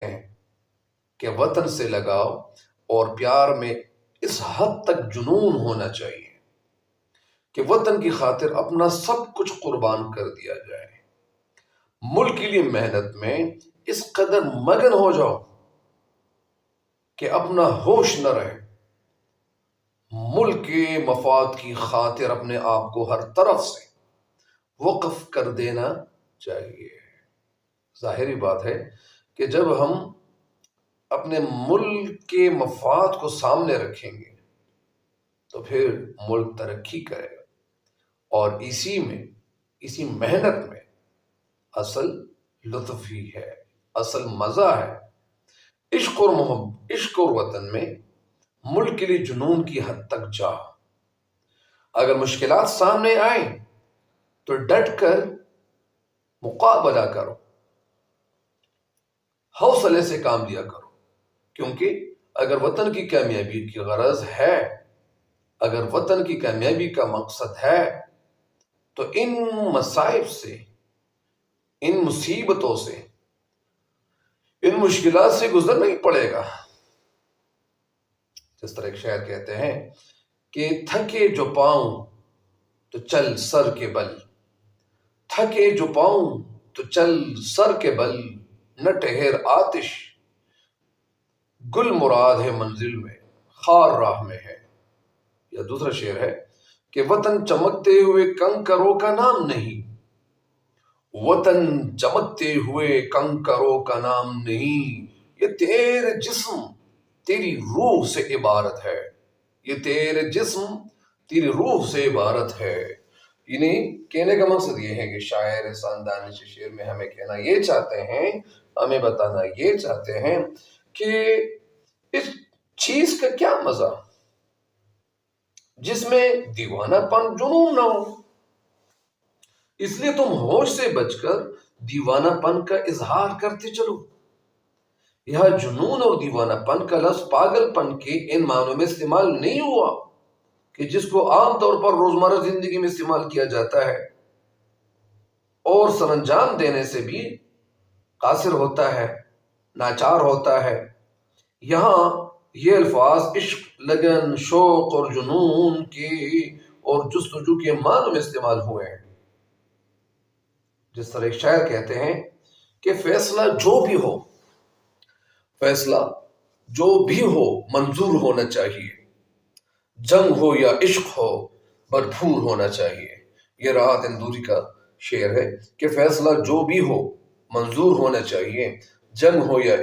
ہیں کہ وطن سے لگاؤ اور پیار میں اس حد تک جنون ہونا چاہیے کہ وطن کی خاطر اپنا سب کچھ قربان کر دیا جائے۔ ملک کے لیے محنت میں اس قدر مگن ہو جاؤ کہ اپنا ہوش نہ رہے۔ ملک کے مفاد کی خاطر اپنے آپ کو ہر طرف سے وقف کر دینا چاہیے۔ ظاہری بات ہے کہ جب ہم اپنے ملک کے مفاد کو سامنے رکھیں گے تو پھر ملک ترقی کرے گا، اور اسی محنت میں اصل لطف ہی ہے، اصل مزہ ہے۔ عشق اور وطن میں ملک کے لیے جنون کی حد تک جا۔ اگر مشکلات سامنے آئیں تو ڈٹ کر مقابلہ کرو، حوصلے سے کام لیا کرو، کیونکہ اگر وطن کی کامیابی کی غرض ہے، اگر وطن کی کامیابی کا مقصد ہے تو ان مصائب سے، ان مصیبتوں سے، ان مشکلات سے گزرنا ہی پڑے گا۔ جس طرح ایک شاعر کہتے ہیں کہ تھکے جو پاؤں تو چل سر کے بل، تھکے جو پاؤں تو چل سر کے بل، نہ ٹھہر آتش گل مراد ہے منزل میں، خار راہ میں ہے۔ یا دوسرا شعر ہے کہ وطن چمکتے ہوئے کنکروں کا نام نہیں، وطن چمکتے ہوئے کنکروں کا نام نہیں، یہ تیرے جسم تیری روح سے عبارت ہے، یہ تیرے جسم تیری روح سے عبارت ہے۔ یعنی کہنے کا مقصد یہ ہے کہ شاعر دانش شعر میں ہمیں کہنا یہ چاہتے ہیں، ہمیں بتانا یہ چاہتے ہیں کہ اس چیز کا کیا مزہ جس میں دیوانہ پن، جنون نہ ہو۔ اس لیے تم ہوش سے بچ کر دیوانہ پن کا اظہار کرتے چلو۔ یہاں جنون اور دیوانہ پن کا لفظ پاگل پن کے ان معنوں میں استعمال نہیں ہوا کہ جس کو عام طور پر روزمرہ زندگی میں استعمال کیا جاتا ہے اور سر انجام دینے سے بھی قاصر ہوتا ہے، ناچار ہوتا ہے۔ یہاں یہ الفاظ عشق، لگن، شوق اور جنون کے اور جستجو کے معنوں میں استعمال ہوئے ہیں۔ جس طرح ایک شاعر کہتے ہیں کہ فیصلہ جو بھی ہو، فیصلہ جو بھی ہو منظور ہونا چاہیے، جنگ ہو یا عشق ہو بھرپور ہونا چاہیے۔ یہ راحت اندوری کا شعر ہے کہ فیصلہ جو بھی ہو منظور ہونا چاہیے، جنگ ہو یا عشق